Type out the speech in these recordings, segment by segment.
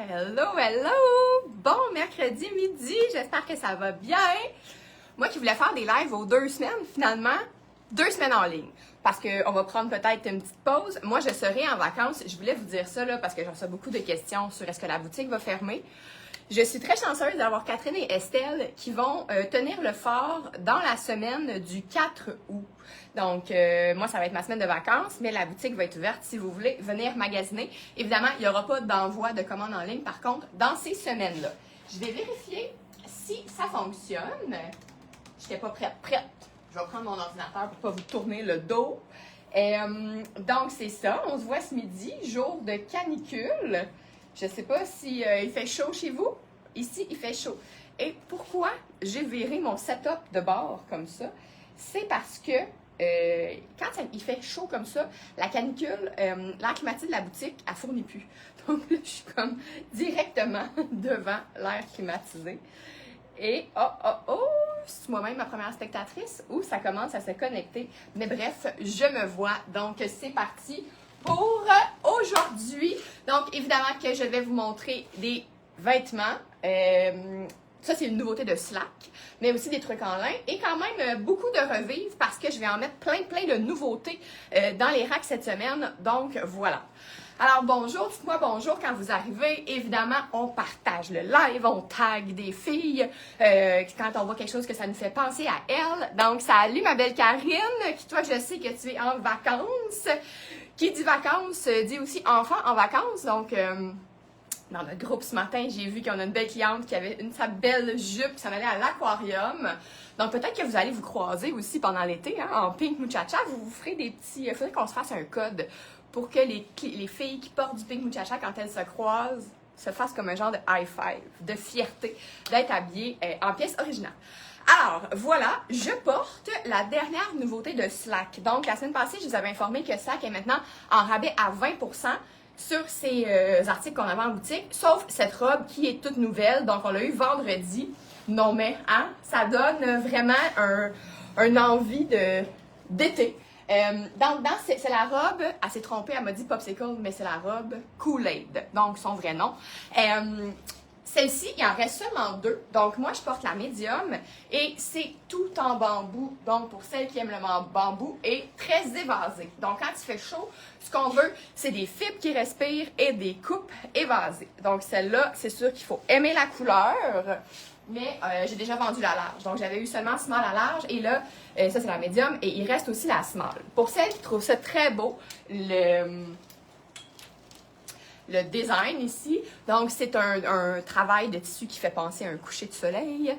Hello, hello! Bon mercredi midi, j'espère que ça va bien. Moi qui voulais faire des lives aux 2 semaines, finalement, 2 semaines en ligne. Parce qu'on va prendre peut-être une petite pause. Moi, je serai en vacances. Je voulais vous dire ça là, parce que j'en reçois beaucoup de questions sur est-ce que la boutique va fermer. Je suis très chanceuse d'avoir Catherine et Estelle qui vont tenir le fort dans la semaine du 4 août. Donc, moi, ça va être ma semaine de vacances, mais la boutique va être ouverte si vous voulez venir magasiner. Évidemment, il n'y aura pas d'envoi de commandes en ligne, par contre, dans ces semaines-là. Je vais vérifier si ça fonctionne. Je n'étais pas prête. Je vais prendre mon ordinateur pour ne pas vous tourner le dos. Donc, c'est ça. On se voit ce midi, jour de canicule. Je ne sais pas si il fait chaud chez vous. Ici, il fait chaud. Et pourquoi j'ai viré mon setup de bord comme ça? C'est parce que quand il fait chaud comme ça, la canicule, l'air climatisé de la boutique, elle ne fournit plus. Donc là, je suis comme directement devant l'air climatisé. Et c'est moi-même ma première spectatrice où ça commence à se connecter. Mais bref, je me vois. Donc, c'est parti pour aujourd'hui. Donc, évidemment que je vais vous montrer des vêtements. Ça, c'est une nouveauté de Slack, mais aussi des trucs en lin et quand même beaucoup de revives parce que je vais en mettre plein de nouveautés dans les racks cette semaine. Donc, voilà. Alors, bonjour, dites-moi bonjour quand vous arrivez. Évidemment, on partage le live, on tag des filles quand on voit quelque chose que ça nous fait penser à elles. Donc, salut ma belle Karine, qui toi, je sais que tu es en vacances. Qui dit vacances, dit aussi enfant en vacances. Donc, dans notre groupe ce matin, j'ai vu qu'on a une belle cliente qui avait sa belle jupe qui s'en allait à l'aquarium. Donc, peut-être que vous allez vous croiser aussi pendant l'été, hein, en pink muchacha. Vous ferez des petits... Il faudrait qu'on se fasse un code pour que les filles qui portent du pink muchacha, quand elles se croisent, se fassent comme un genre de high five, de fierté, d'être habillées en pièce originale. Alors, voilà, je porte la dernière nouveauté de Slack. Donc, la semaine passée, je vous avais informé que Slack est maintenant en rabais à 20% sur ces articles qu'on avait en boutique, sauf cette robe qui est toute nouvelle. Donc, on l'a eu vendredi. Non, mais, hein, ça donne vraiment un envie d'été. C'est la robe, elle s'est trompée, elle m'a dit Popsicle, mais c'est la robe Kool-Aid, donc son vrai nom. Celle-ci, il en reste seulement 2. Donc, moi, je porte la médium et c'est tout en bambou. Donc, pour celles qui aiment le bambou, et très évasé. Donc, quand il fait chaud, ce qu'on veut, c'est des fibres qui respirent et des coupes évasées. Donc, celle-là, c'est sûr qu'il faut aimer la couleur, mais j'ai déjà vendu la large. Donc, j'avais eu seulement small à large et là, ça, c'est la médium et il reste aussi la small. Pour celles qui trouvent ça très beau, le design ici. Donc, c'est un travail de tissu qui fait penser à un coucher de soleil.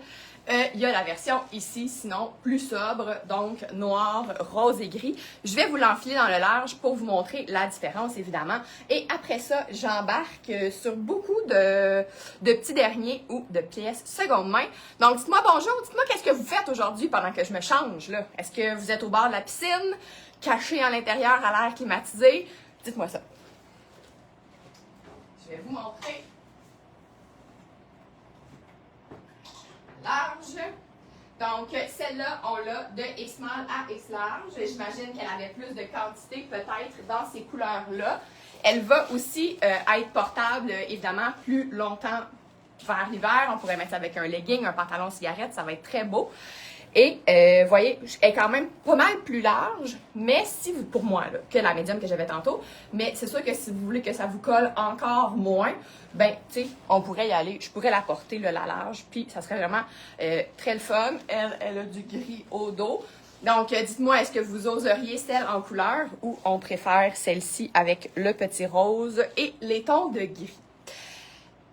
Il y a la version ici, sinon plus sobre, donc noir, rose et gris. Je vais vous l'enfiler dans le large pour vous montrer la différence, évidemment. Et après ça, j'embarque sur beaucoup de petits derniers ou de pièces seconde main. Donc, dites-moi bonjour, dites-moi qu'est-ce que vous faites aujourd'hui pendant que je me change, là. Est-ce que vous êtes au bord de la piscine, caché à l'intérieur à l'air climatisé? Dites-moi ça. Je vais vous montrer large. Donc, celle-là, on l'a de X small à X large. J'imagine qu'elle avait plus de quantité, peut-être, dans ces couleurs-là. Elle va aussi être portable, évidemment, plus longtemps vers l'hiver. On pourrait mettre ça avec un legging, un pantalon cigarette. Ça va être très beau. Et, vous voyez, elle est quand même pas mal plus large, mais si vous, pour moi, là, que la médium que j'avais tantôt, mais c'est sûr que si vous voulez que ça vous colle encore moins, ben, tu sais, on pourrait y aller, je pourrais la porter, là, la large, puis ça serait vraiment très le fun. Elle a du gris au dos. Donc, dites-moi, est-ce que vous oseriez celle en couleur ou on préfère celle-ci avec le petit rose et les tons de gris?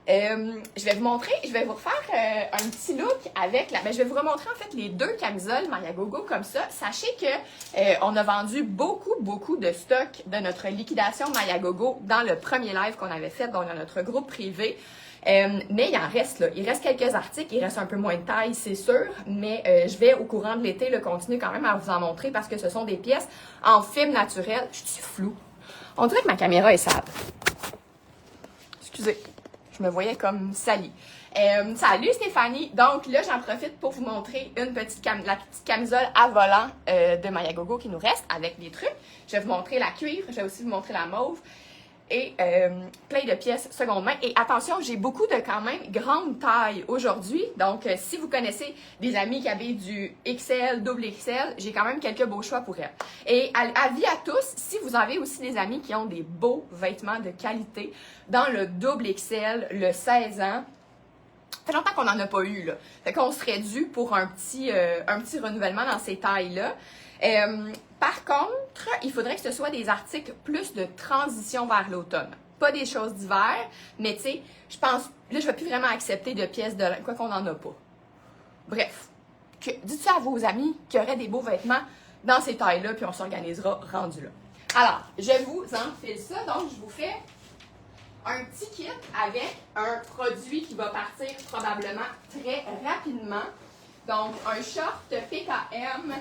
Je vais vous montrer, je vais vous refaire un petit look avec je vais vous remontrer en fait les 2 camisoles Mayagogo comme ça. Sachez que on a vendu beaucoup de stock de notre liquidation Mayagogo dans le premier live qu'on avait fait, donc dans notre groupe privé. Mais il en reste là, il reste quelques articles, il reste un peu moins de taille, c'est sûr, mais je vais au courant de l'été continuer quand même à vous en montrer parce que ce sont des pièces en fibre naturelle. Je suis floue. On dirait que ma caméra est sale. Excusez. Je me voyais comme salie. Salut Stéphanie! Donc là, j'en profite pour vous montrer la petite camisole à volant de Mayagogo qui nous reste avec des trucs. Je vais vous montrer la cuivre, je vais aussi vous montrer la mauve. et plein de pièces seconde main. Et attention, j'ai beaucoup de quand même grande taille aujourd'hui. Donc, si vous connaissez des amis qui avaient du XL, double XL, j'ai quand même quelques beaux choix pour elles. Et avis à tous, si vous avez aussi des amis qui ont des beaux vêtements de qualité dans le double XL, le 16 ans, ça fait longtemps qu'on n'en a pas eu, là. Fait qu'on serait dû pour un petit renouvellement dans ces tailles-là. Par contre, il faudrait que ce soit des articles plus de transition vers l'automne. Pas des choses d'hiver, mais tu sais, je pense, là, je ne vais plus vraiment accepter de pièces de lin, quoi qu'on n'en a pas. Bref, dites ça à vos amis qui auraient des beaux vêtements dans ces tailles-là, puis on s'organisera rendu là. Alors, je vous enfile ça, donc je vous fais un petit kit avec un produit qui va partir probablement très rapidement. Donc, un short PKM.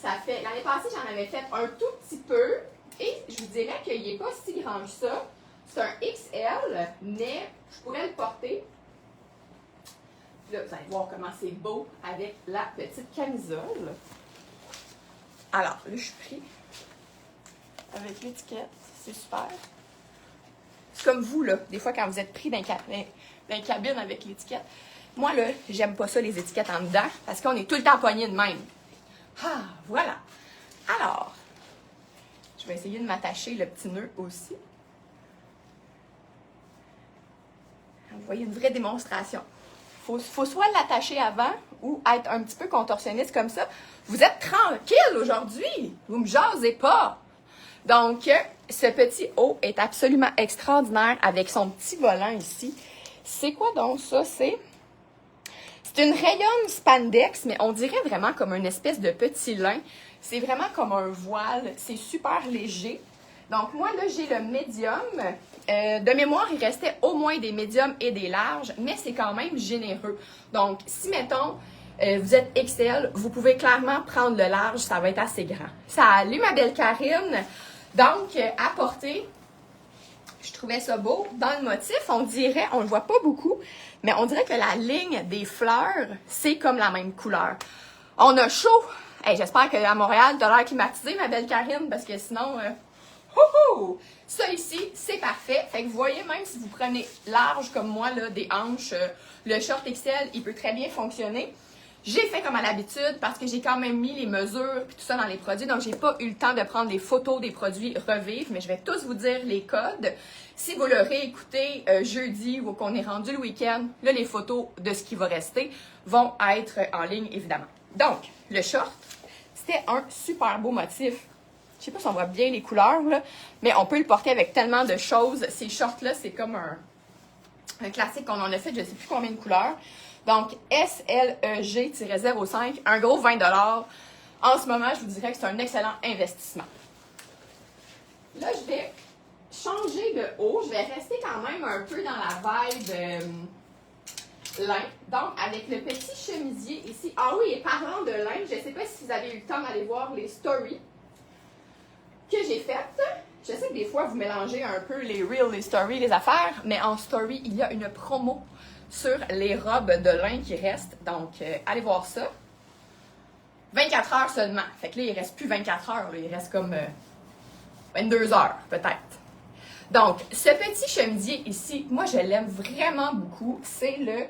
Ça fait, l'année passée, j'en avais fait un tout petit peu. Et je vous dirais qu'il n'est pas si grand que ça. C'est un XL, mais je pourrais le porter. Là, vous allez voir comment c'est beau avec la petite camisole. Alors, là, je suis pris avec l'étiquette. C'est super. C'est comme vous, là, des fois, quand vous êtes pris dans une cabine avec l'étiquette. Moi, là, j'aime pas ça, les étiquettes en dedans, parce qu'on est tout le temps poigné de même. Ah, voilà. Alors, je vais essayer de m'attacher le petit nœud aussi. Vous voyez une vraie démonstration. Faut soit l'attacher avant ou être un petit peu contorsionniste comme ça. Vous êtes tranquille aujourd'hui. Vous me jasez pas. Donc, ce petit haut est absolument extraordinaire avec son petit volant ici. C'est quoi donc ça? C'est une rayonne spandex, mais on dirait vraiment comme une espèce de petit lin. C'est vraiment comme un voile. C'est super léger. Donc, moi, là, j'ai le médium. De mémoire, il restait au moins des médiums et des larges, mais c'est quand même généreux. Donc, si, mettons, vous êtes XL, vous pouvez clairement prendre le large, ça va être assez grand. Salut, ma belle Karine! Donc, à porter, je trouvais ça beau. Dans le motif, on dirait, on le voit pas beaucoup, mais on dirait que la ligne des fleurs, c'est comme la même couleur. On a chaud! Hey, j'espère qu'à Montréal, tu as l'air climatisé, ma belle Karine, parce que sinon... Ça ici, c'est parfait. Fait que vous voyez, même si vous prenez large comme moi, là, des hanches, le short XL, il peut très bien fonctionner. J'ai fait comme à l'habitude parce que j'ai quand même mis les mesures et tout ça dans les produits. Donc, j'ai pas eu le temps de prendre les photos des produits Revivre, mais je vais tous vous dire les codes. Si vous le réécoutez jeudi ou qu'on est rendu le week-end, là, les photos de ce qui va rester vont être en ligne, évidemment. Donc, le short, c'était un super beau motif. Je sais pas si on voit bien les couleurs, là, mais on peut le porter avec tellement de choses. Ces shorts-là, c'est comme un classique qu'on en a fait, je ne sais plus combien de couleurs. Donc, SLEG-05, un gros 20 $. En ce moment, je vous dirais que c'est un excellent investissement. Là, je vais changer de haut. Je vais rester quand même un peu dans la vibe lin. Donc, avec le petit chemisier ici. Ah oui, et parlant de lin, je ne sais pas si vous avez eu le temps d'aller voir les stories que j'ai faites. Je sais que des fois, vous mélangez un peu les reels, les stories, les affaires, mais en story, il y a une promo sur les robes de lin qui restent. Donc, allez voir ça. 24 heures seulement. Fait que là, il ne reste plus 24 heures. Là. Il reste comme 22 heures, peut-être. Donc, ce petit chemisier ici, moi, je l'aime vraiment beaucoup. C'est le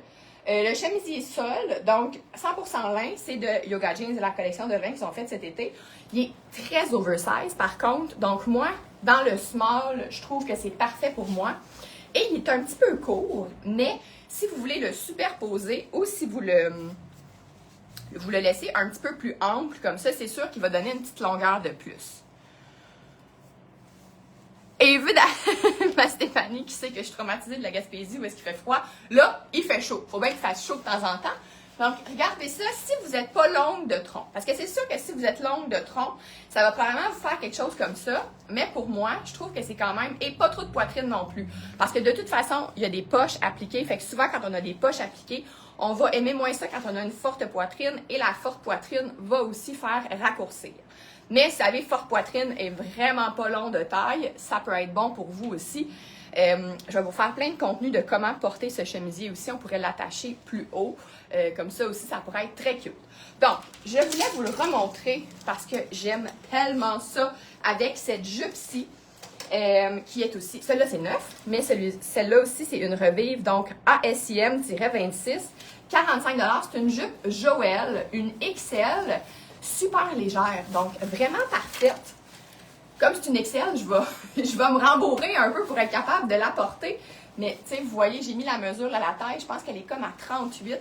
chemisier sol. Donc, 100% lin. C'est de Yoga Jeans, de la collection de lin qu'ils ont faite cet été. Il est très oversize, par contre. Donc, moi, dans le small, je trouve que c'est parfait pour moi. Et il est un petit peu court, mais si vous voulez le superposer ou si vous le laissez un petit peu plus ample, comme ça, c'est sûr qu'il va donner une petite longueur de plus. Et évidemment, ma Stéphanie qui sait que je suis traumatisée de la Gaspésie où est-ce qu'il fait froid, là, il fait chaud. Il faut bien qu'il fasse chaud de temps en temps. Donc, regardez ça si vous n'êtes pas longue de tronc. Parce que c'est sûr que si vous êtes longue de tronc, ça va probablement vous faire quelque chose comme ça. Mais pour moi, je trouve que c'est quand même... Et pas trop de poitrine non plus. Parce que de toute façon, il y a des poches appliquées. Fait que souvent, quand on a des poches appliquées, on va aimer moins ça quand on a une forte poitrine. Et la forte poitrine va aussi faire raccourcir. Mais si vous avez forte poitrine et vraiment pas long de taille, ça peut être bon pour vous aussi. Je vais vous faire plein de contenu de comment porter ce chemisier aussi. On pourrait l'attacher plus haut. Comme ça aussi, ça pourrait être très cute. Donc, je voulais vous le remontrer parce que j'aime tellement ça avec cette jupe-ci. Qui est aussi, celle-là c'est neuf, mais celle-là aussi c'est une revive, donc ASIM-26, 45$, c'est une jupe Joël, une XL, super légère, donc vraiment parfaite. Comme c'est une XL, je vais me rembourrer un peu pour être capable de la porter, mais tu sais, vous voyez, j'ai mis la mesure à la taille, je pense qu'elle est comme à 38,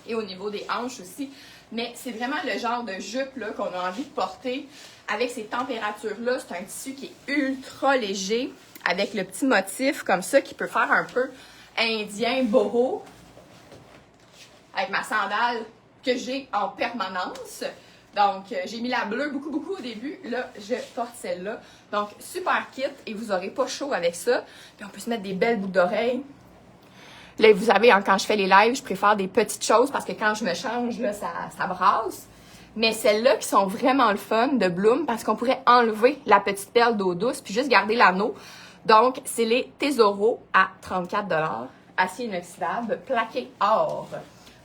et au niveau des hanches aussi, mais c'est vraiment le genre de jupe là qu'on a envie de porter. Avec ces températures-là, c'est un tissu qui est ultra léger, avec le petit motif comme ça, qui peut faire un peu indien boho, avec ma sandale que j'ai en permanence. Donc, j'ai mis la bleue beaucoup au début. Là, je porte celle-là. Donc, super kit et vous n'aurez pas chaud avec ça. Puis, on peut se mettre des belles boucles d'oreilles. Là, vous savez, hein, quand je fais les lives, je préfère des petites choses parce que quand je me change, là, ça brasse. Mais celles-là qui sont vraiment le fun de Bloom parce qu'on pourrait enlever la petite perle d'eau douce puis juste garder l'anneau. Donc, c'est les Tesoro à 34$, acier inoxydable, plaqué or.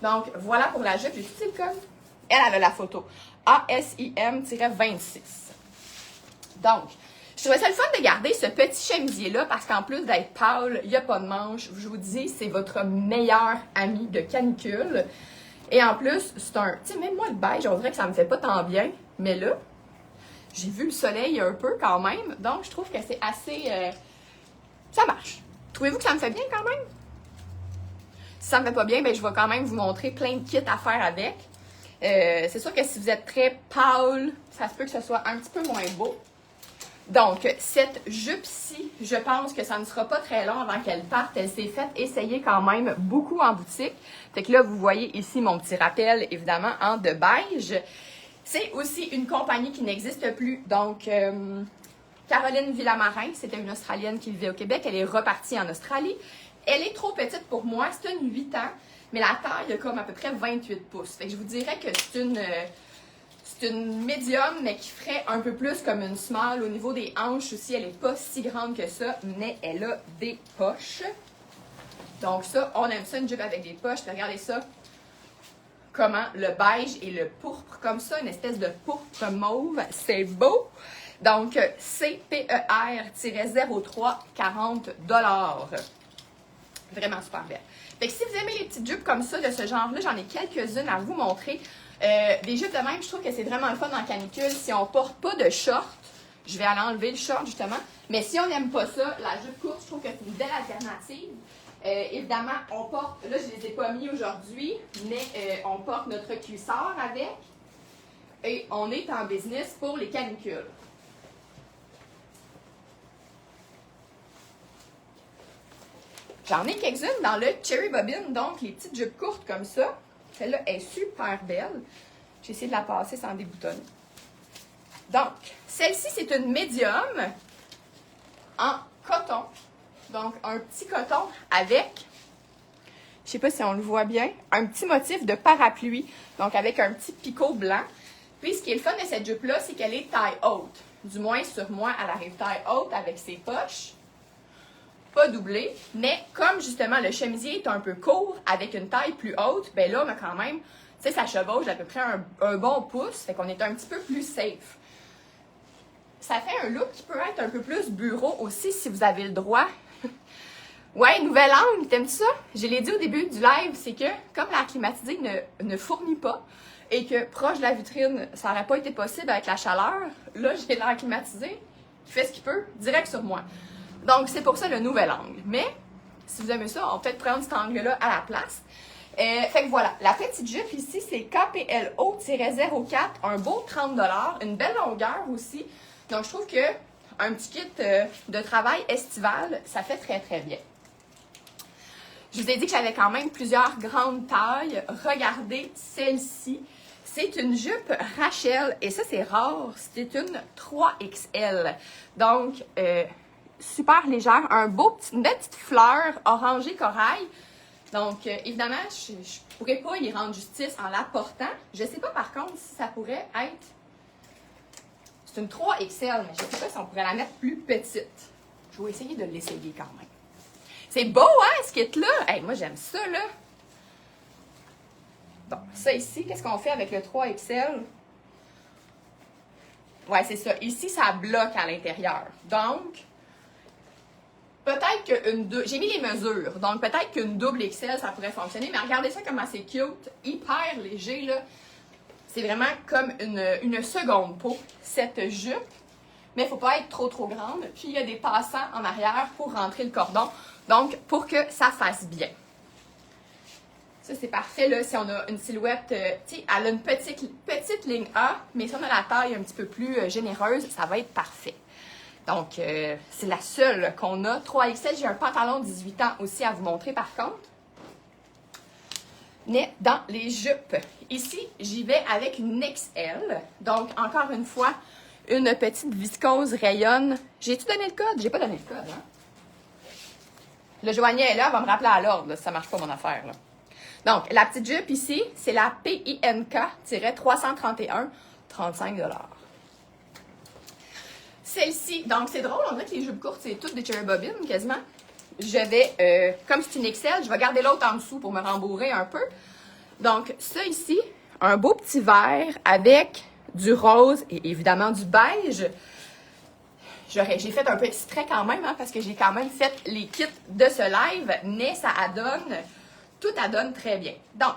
Donc, voilà pour la jupe. J'ai tout le code. Elle a la photo. ASIM-26. Donc, je trouvais ça le fun de garder ce petit chemisier-là parce qu'en plus d'être pâle, il n'y a pas de manche. Je vous dis, c'est votre meilleur ami de canicule. Et en plus, c'est un... Tu sais, même moi, le beige, on dirait que ça me fait pas tant bien. Mais là, j'ai vu le soleil un peu quand même. Donc, je trouve que c'est assez... ça marche. Trouvez-vous que ça me fait bien quand même? Si ça me fait pas bien, ben, je vais quand même vous montrer plein de kits à faire avec. C'est sûr que si vous êtes très pâle, ça se peut que ce soit un petit peu moins beau. Donc, cette jupe-ci, je pense que ça ne sera pas très long avant qu'elle parte. Elle s'est faite essayer quand même beaucoup en boutique. Fait que là, vous voyez ici mon petit rappel, évidemment, en de beige. C'est aussi une compagnie qui n'existe plus. Donc, Caroline Villamarin, c'était une Australienne qui vivait au Québec. Elle est repartie en Australie. Elle est trop petite pour moi. C'est une 8 ans, mais la taille a comme à peu près 28 pouces. Fait que je vous dirais que c'est une médium, mais qui ferait un peu plus comme une small. Au niveau des hanches aussi, elle n'est pas si grande que ça, mais elle a des poches. Donc ça, on aime ça, une jupe avec des poches. Regardez ça. Comment le beige et le pourpre, comme ça, une espèce de pourpre mauve. C'est beau. Donc, CPER-03, 40$. Vraiment super belle. Fait que si vous aimez les petites jupes comme ça, de ce genre-là, j'en ai quelques-unes à vous montrer. Des jupes de même, je trouve que c'est vraiment le fun en canicule. Si on porte pas de short, je vais aller enlever le short justement. Mais si on n'aime pas ça, la jupe courte, je trouve que c'est une belle alternative. Évidemment, on porte, là je ne les ai pas mis aujourd'hui, mais on porte notre cuissard avec. Et on est en business pour les canicules. J'en ai quelques-unes dans le Cherry Bobbin, donc les petites jupes courtes comme ça. Celle-là est super belle. J'ai essayé de la passer sans déboutonner. Donc, celle-ci, c'est une médium en coton. Donc, un petit coton avec, je ne sais pas si on le voit bien, un petit motif de parapluie. Donc, avec un petit picot blanc. Puis, ce qui est le fun de cette jupe-là, c'est qu'elle est taille haute. Du moins, sur moi, elle arrive taille haute avec ses poches. Pas doublé, mais comme justement le chemisier est un peu court avec une taille plus haute, ben là, mais quand même, tu sais, ça chevauche d'à peu près un bon pouce, fait qu'on est un petit peu plus safe. Ça fait un look qui peut être un peu plus bureau aussi si vous avez le droit. Ouais, nouvel angle, t'aimes ça? Je l'ai dit au début du live, c'est que comme l'air climatisé ne fournit pas et que proche de la vitrine, ça n'aurait pas été possible avec la chaleur, là, j'ai l'air climatisé qui fait ce qu'il peut direct sur moi. Donc, c'est pour ça le nouvel angle. Mais, si vous aimez ça, on peut peut-être prendre cet angle-là à la place. Fait que voilà, la petite jupe ici, c'est KPLO-04, un beau 30$, une belle longueur aussi. Donc, je trouve que un petit kit de travail estival, ça fait très, très bien. Je vous ai dit que j'avais quand même plusieurs grandes tailles. Regardez celle-ci. C'est une jupe Rachel, et ça, c'est rare. C'est une 3XL. Donc, super légère, une belle petite fleur orangée corail. Donc, évidemment, je ne pourrais pas y rendre justice en la portant. Je ne sais pas par contre si ça pourrait être C'est une 3XL, mais je ne sais pas si on pourrait la mettre plus petite. Je vais essayer de l'essayer quand même. C'est beau, hein, ce kit-là? Hey, moi, j'aime ça, là. Bon, ça ici, qu'est-ce qu'on fait avec le 3XL? Ouais, c'est ça. Ici, ça bloque à l'intérieur. Donc, peut-être qu'une double... J'ai mis les mesures. Donc, peut-être qu'une double XL, ça pourrait fonctionner. Mais regardez ça comment c'est cute. Hyper léger, là. C'est vraiment comme une seconde peau, cette jupe. Mais il ne faut pas être trop grande. Puis, il y a des passants en arrière pour rentrer le cordon. Donc, pour que ça fasse bien. Ça, c'est parfait, là, si on a une silhouette, tu sais, elle a une petite ligne A, mais si on a la taille un petit peu plus généreuse, ça va être parfait. Donc, c'est la seule qu'on a. 3XL, j'ai un pantalon de 18 ans aussi à vous montrer, par contre. Mais dans les jupes, ici, j'y vais avec une XL. Donc, encore une fois, une petite viscose rayonne. J'ai-tu donné le code? J'ai pas donné le code, hein? Le joignée est là, elle va me rappeler à l'ordre, là, si ça marche pas mon affaire, là. Donc, la petite jupe ici, c'est la PINK-331, 35 $. Celle-ci, donc c'est drôle, on dirait que les jupes courtes, c'est toutes des cherry bobines, quasiment. Je vais, comme c'est une XL, je vais garder l'autre en dessous pour me rembourrer un peu. Donc, ça ici, un beau petit vert avec du rose et évidemment du beige. J'ai fait un peu extrait quand même, hein, parce que j'ai quand même fait les kits de ce live, mais ça adonne, tout adonne très bien. Donc,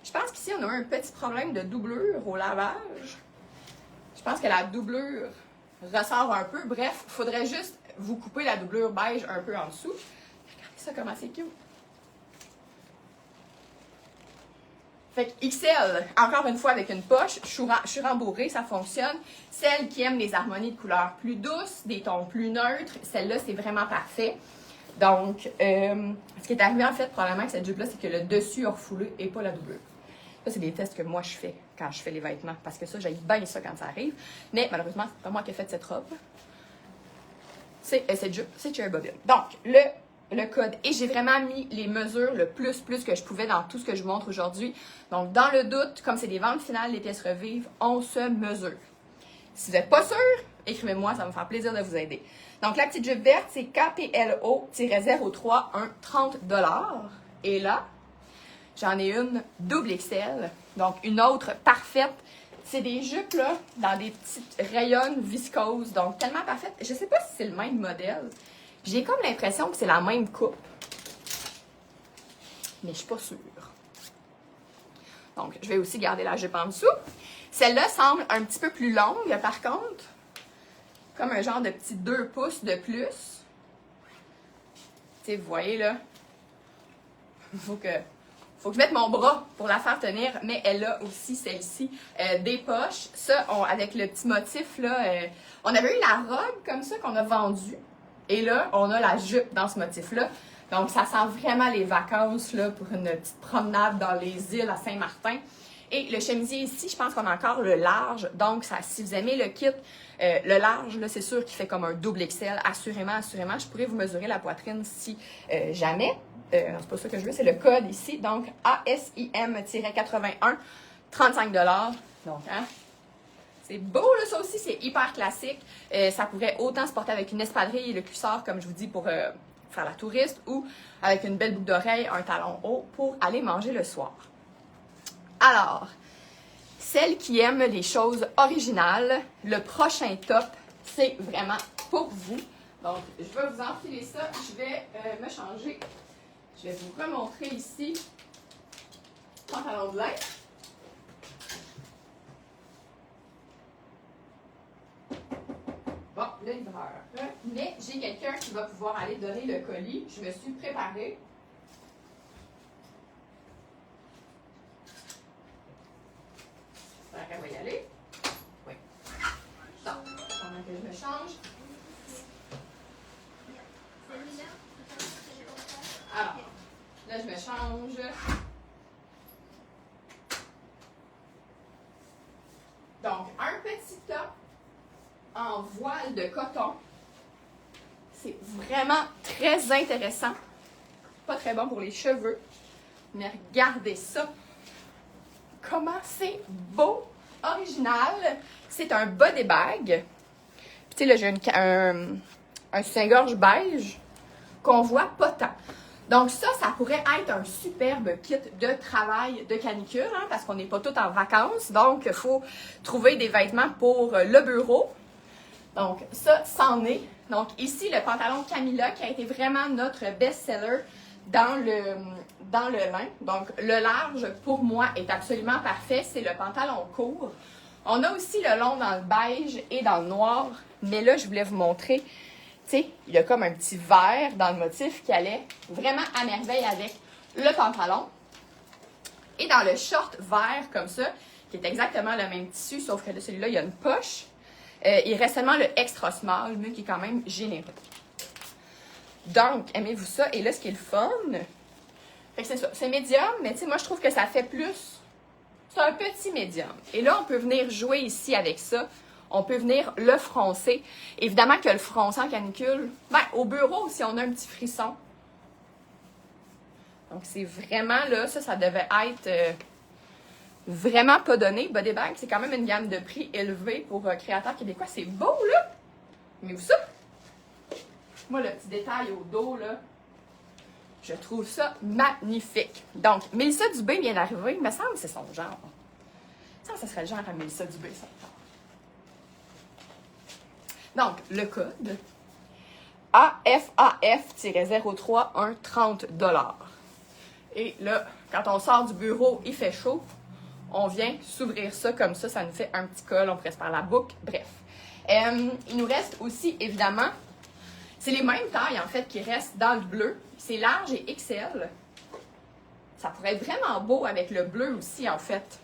je pense qu'ici, on a eu un petit problème de doublure au lavage. Je pense que la doublure ressort un peu. Bref, il faudrait juste vous couper la doublure beige un peu en dessous. Regardez ça, comment c'est cute. Fait que XL, encore une fois avec une poche, je suis rembourrée, ça fonctionne. Celles qui aiment les harmonies de couleurs plus douces, des tons plus neutres, celle-là, c'est vraiment parfait. Donc, ce qui est arrivé en fait, probablement, avec cette jupe-là, c'est que le dessus a refoulé et pas la doublure. Ça, c'est des tests que moi, je fais quand je fais les vêtements, parce que ça, j'aime bien ça quand ça arrive. Mais malheureusement, c'est pas moi qui ai fait cette robe. C'est cette jupe, c'est Cherry Bobine. Donc, le code. Et j'ai vraiment mis les mesures le plus que je pouvais dans tout ce que je vous montre aujourd'hui. Donc, dans le doute, comme c'est des ventes finales, les pièces revives, on se mesure. Si vous n'êtes pas sûr, écrivez-moi, ça va me faire plaisir de vous aider. Donc, la petite jupe verte, c'est KPLO-03, un 30 $. Et là, j'en ai une double XL, donc une autre parfaite. C'est des jupes, là, dans des petites rayonnes viscoses, donc tellement parfaites. Je ne sais pas si c'est le même modèle. J'ai comme l'impression que c'est la même coupe, mais je ne suis pas sûre. Donc, je vais aussi garder la jupe en dessous. Celle-là semble un petit peu plus longue, par contre. Comme un genre de petit 2 pouces de plus. Tu sais, vous voyez, là. Faut que je mette mon bras pour la faire tenir, mais elle a aussi, celle-ci, des poches. Ça, avec le petit motif, là, on avait eu la robe comme ça qu'on a vendue. Et là, on a la jupe dans ce motif-là. Donc, ça sent vraiment les vacances, là, pour une petite promenade dans les îles à Saint-Martin. Et le chemisier ici, je pense qu'on a encore le large. Donc, ça, si vous aimez le kit, le large, là, c'est sûr qu'il fait comme un double XL. Assurément. Je pourrais vous mesurer la poitrine si jamais. Non, c'est pas ça que je veux, c'est le code ici. Donc, ASIM-81, 35 $. Donc, hein, c'est beau, là, ça aussi, c'est hyper classique. Ça pourrait autant se porter avec une espadrille et le cuissard, comme je vous dis, pour faire la touriste, ou avec une belle boucle d'oreille, un talon haut, pour aller manger le soir. Alors, celles qui aiment les choses originales, le prochain top, c'est vraiment pour vous. Donc, je vais vous enfiler ça. Je vais me changer. Je vais vous remontrer ici pantalon de lin. Bon, le livreur. Mais j'ai quelqu'un qui va pouvoir aller donner le colis. Je me suis préparée. J'espère qu'elle va y aller. Oui. Donc, pendant que je me change. Alors, là, je me change. Donc, un petit top en voile de coton. C'est vraiment très intéressant. Pas très bon pour les cheveux. Mais regardez ça. Comment c'est beau. original, c'est un body bag. Puis tu sais, là, j'ai un soutien-gorge beige qu'on voit pas tant. Donc ça pourrait être un superbe kit de travail de canicule, hein, parce qu'on n'est pas tous en vacances. Donc, il faut trouver des vêtements pour le bureau. Donc, ça, c'en est. Donc, ici, le pantalon Camilla, qui a été vraiment notre best-seller dans le lin. Donc, le large, pour moi, est absolument parfait. C'est le pantalon court. On a aussi le long dans le beige et dans le noir. Mais là, je voulais vous montrer, tu sais, il y a comme un petit vert dans le motif qui allait vraiment à merveille avec le pantalon. Et dans le short vert, comme ça, qui est exactement le même tissu, sauf que celui-là, il y a une poche. Il reste seulement le extra small, mais qui est quand même généreux. Donc, aimez-vous ça? Et là, ce qui est le fun, fait que c'est ça. C'est médium, mais tu sais, moi, je trouve que ça fait plus. C'est un petit médium. Et là, on peut venir jouer ici avec ça. On peut venir le froncer. Évidemment que le froncer en canicule, ben, au bureau, si on a un petit frisson. Donc, c'est vraiment là, ça devait être vraiment pas donné. Body bag, c'est quand même une gamme de prix élevée pour créateurs québécois. C'est beau, là! Mais vous ça? Moi, le petit détail au dos, là, je trouve ça magnifique. Donc, Mélissa Dubé vient d'arriver. Il me semble que c'est son genre. Ça serait le genre à Mélissa Dubé, ça. Donc, le code AFAF-031, 30 $. Et là, quand on sort du bureau, il fait chaud. On vient s'ouvrir ça comme ça nous fait un petit col, on presse par la boucle, bref. Il nous reste aussi, évidemment, c'est les mêmes tailles, en fait, qui restent dans le bleu. C'est large et XL. Ça pourrait être vraiment beau avec le bleu aussi, en fait.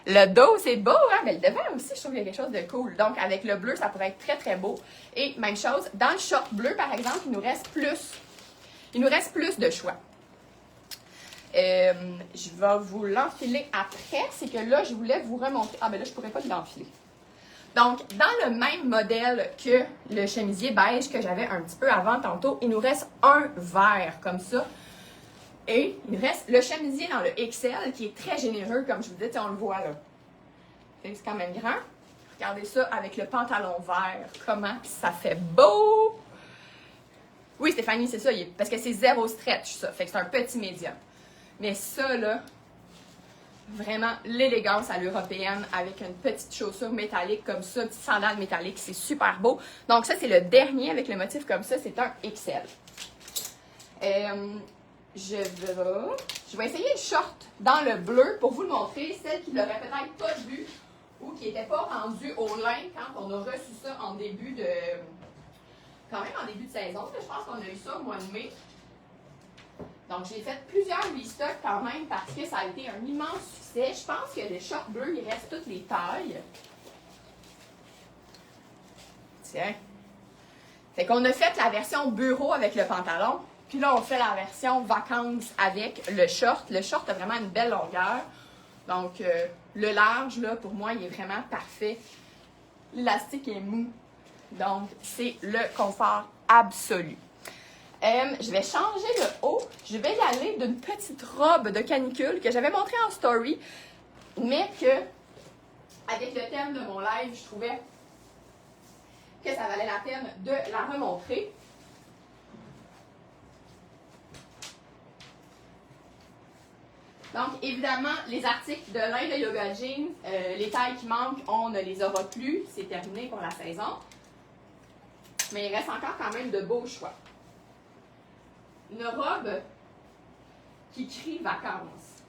Le dos, c'est beau, hein? Mais le devant aussi, je trouve qu'il y a quelque chose de cool. Donc, avec le bleu, ça pourrait être très, très beau. Et même chose, dans le short bleu, par exemple, il nous reste plus de choix. Je vais vous l'enfiler après. C'est que là, je voulais vous remontrer. Ah, ben là, je pourrais pas l'enfiler. Donc, dans le même modèle que le chemisier beige que j'avais un petit peu avant tantôt, il nous reste un vert comme ça. Et il reste le chemisier dans le XL qui est très généreux, comme je vous dis, on le voit là. C'est quand même grand. Regardez ça avec le pantalon vert. Comment ça fait beau! Oui, Stéphanie, c'est ça. Parce que c'est zéro stretch, ça. Fait que c'est un petit médium. Mais ça, là, vraiment l'élégance à l'européenne avec une petite chaussure métallique comme ça, une petite sandale métallique, c'est super beau. Donc ça, c'est le dernier avec le motif comme ça, c'est un XL. Je vais essayer le short dans le bleu pour vous le montrer. Celle qui ne l'aurait peut-être pas vu ou qui n'était pas rendue au lin quand on a reçu ça en début de... Quand même en début de saison. Je pense qu'on a eu ça au mois de mai. Donc, j'ai fait plusieurs restocks quand même parce que ça a été un immense succès. Je pense que les shorts bleus, il reste toutes les tailles. Tiens. Fait qu'on a fait la version bureau avec le pantalon. Puis là, on fait la version vacances avec le short. Le short a vraiment une belle longueur. Donc, le large, là, pour moi, il est vraiment parfait. L'élastique est mou. Donc, c'est le confort absolu. Je vais changer le haut. Je vais y aller d'une petite robe de canicule que j'avais montrée en story, mais que, avec le thème de mon live, je trouvais que ça valait la peine de la remontrer. Donc, évidemment, les articles de lin de Yoga Jeans, les tailles qui manquent, on ne les aura plus. C'est terminé pour la saison. Mais il reste encore quand même de beaux choix. Une robe qui crie vacances.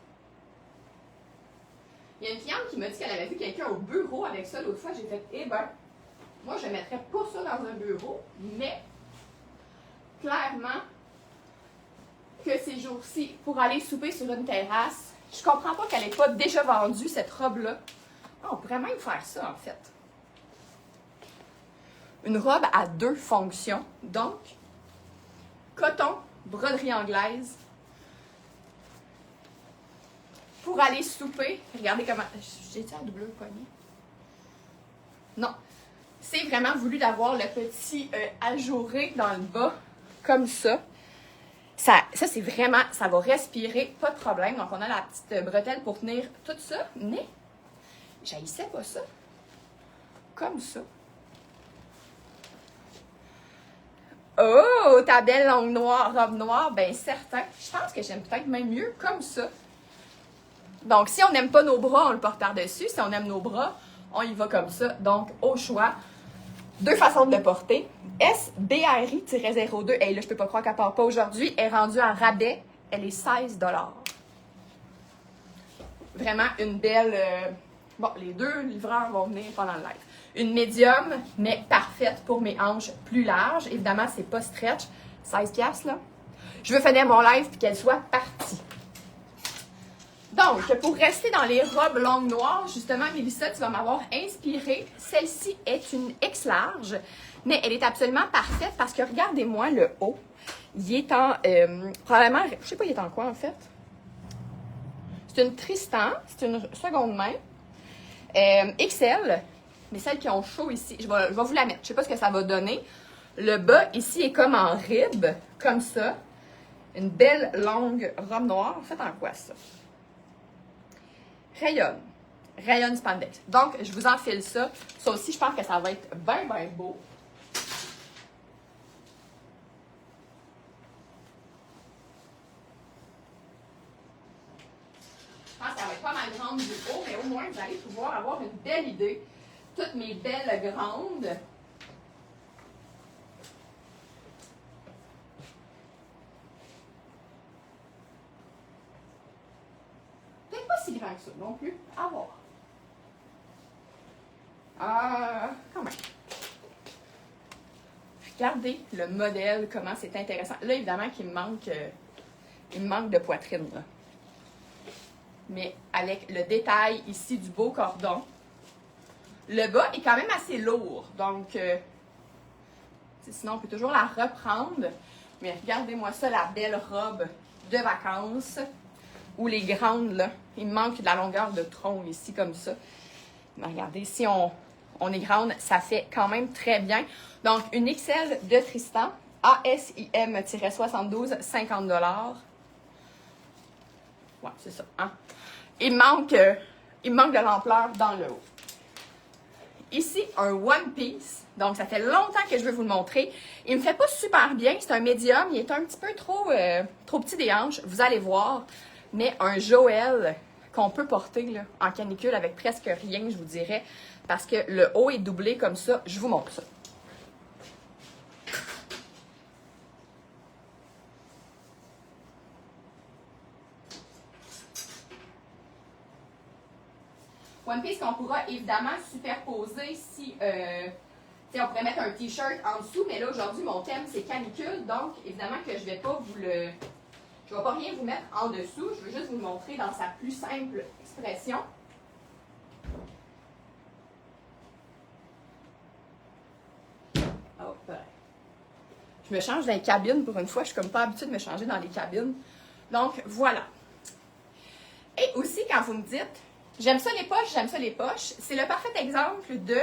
Il y a une cliente qui m'a dit qu'elle avait vu quelqu'un au bureau avec ça l'autre fois. J'ai fait, eh ben, moi je ne mettrais pas ça dans un bureau, mais clairement que ces jours-ci, pour aller souper sur une terrasse, je comprends pas qu'elle n'ait pas déjà vendu cette robe-là. On pourrait même faire ça en fait. Une robe à 2 fonctions, donc coton, broderie anglaise, pour aller souper. Regardez comment... J'ai-tu un double poignet? Non. C'est vraiment voulu d'avoir le petit ajouré dans le bas, comme ça. Ça c'est vraiment... Ça va respirer, pas de problème. Donc, on a la petite bretelle pour tenir tout ça, mais J'haïssais pas ça. Comme ça. Oh, ta belle longue noire, robe noire, ben certain. Je pense que j'aime peut-être même mieux comme ça. Donc, si on n'aime pas nos bras, on le porte par-dessus. Si on aime nos bras, on y va comme ça. Donc, au choix, deux façons de le porter. SBRI-02. Hey, là, je peux pas croire qu'elle part pas aujourd'hui. Elle est rendue à rabais. Elle est 16 $. Vraiment une belle... Bon, les deux livreurs vont venir pendant le live. Une médium, mais parfaite pour mes hanches plus larges. Évidemment, c'est pas stretch. 16 $, là. Je veux finir mon live puis qu'elle soit partie. Donc, pour rester dans les robes longues noires, justement, Mélissa, tu vas m'avoir inspiré. Celle-ci est une X large, mais elle est absolument parfaite parce que regardez-moi le haut. Il est en, probablement, je sais pas il est en quoi en fait. C'est une Tristan, c'est une seconde main. XL, mais celles qui ont chaud ici, je vais vous la mettre. Je sais pas ce que ça va donner. Le bas ici est comme en rib, comme ça. Une belle longue robe noire. Faites en quoi ça? Rayonne. Rayonne spandex. Donc, je vous enfile ça. Ça aussi, je pense que ça va être bien, bien beau. Je pense qu'elle va être pas mal grande du haut, mais au moins, vous allez pouvoir avoir une belle idée. Toutes mes belles grandes. Peut-être pas si grand que ça non plus. À voir. Quand même. Regardez le modèle, comment c'est intéressant. Là, évidemment, qu'il me manque de poitrine. Là. Mais avec le détail ici du beau cordon. Le bas est quand même assez lourd. Donc, sinon, on peut toujours la reprendre. Mais regardez-moi ça, la belle robe de vacances. Ou les grandes, là. Il me manque de la longueur de tronc ici, comme ça. Mais regardez, si on est grande, ça fait quand même très bien. Donc, une XL de Tristan. ASIM-72, 50 $. Ouais, c'est ça. Hein? Il manque de l'ampleur dans le haut. Ici, un One Piece. Donc, ça fait longtemps que je veux vous le montrer. Il me fait pas super bien. C'est un médium. Il est un petit peu trop petit des hanches. Vous allez voir. Mais un Joël qu'on peut porter là, en canicule avec presque rien, je vous dirais. Parce que le haut est doublé comme ça. Je vous montre ça. One Piece qu'on pourra évidemment superposer si on pourrait mettre un t-shirt en dessous, mais là aujourd'hui mon thème c'est canicule, donc évidemment que je vais pas je vais pas rien vous mettre en dessous, je veux juste vous le montrer dans sa plus simple expression. Hop. Je me change dans les cabines pour une fois, je suis comme pas habituée de me changer dans les cabines. Donc voilà. Et aussi quand vous me dites j'aime ça les poches, c'est le parfait exemple de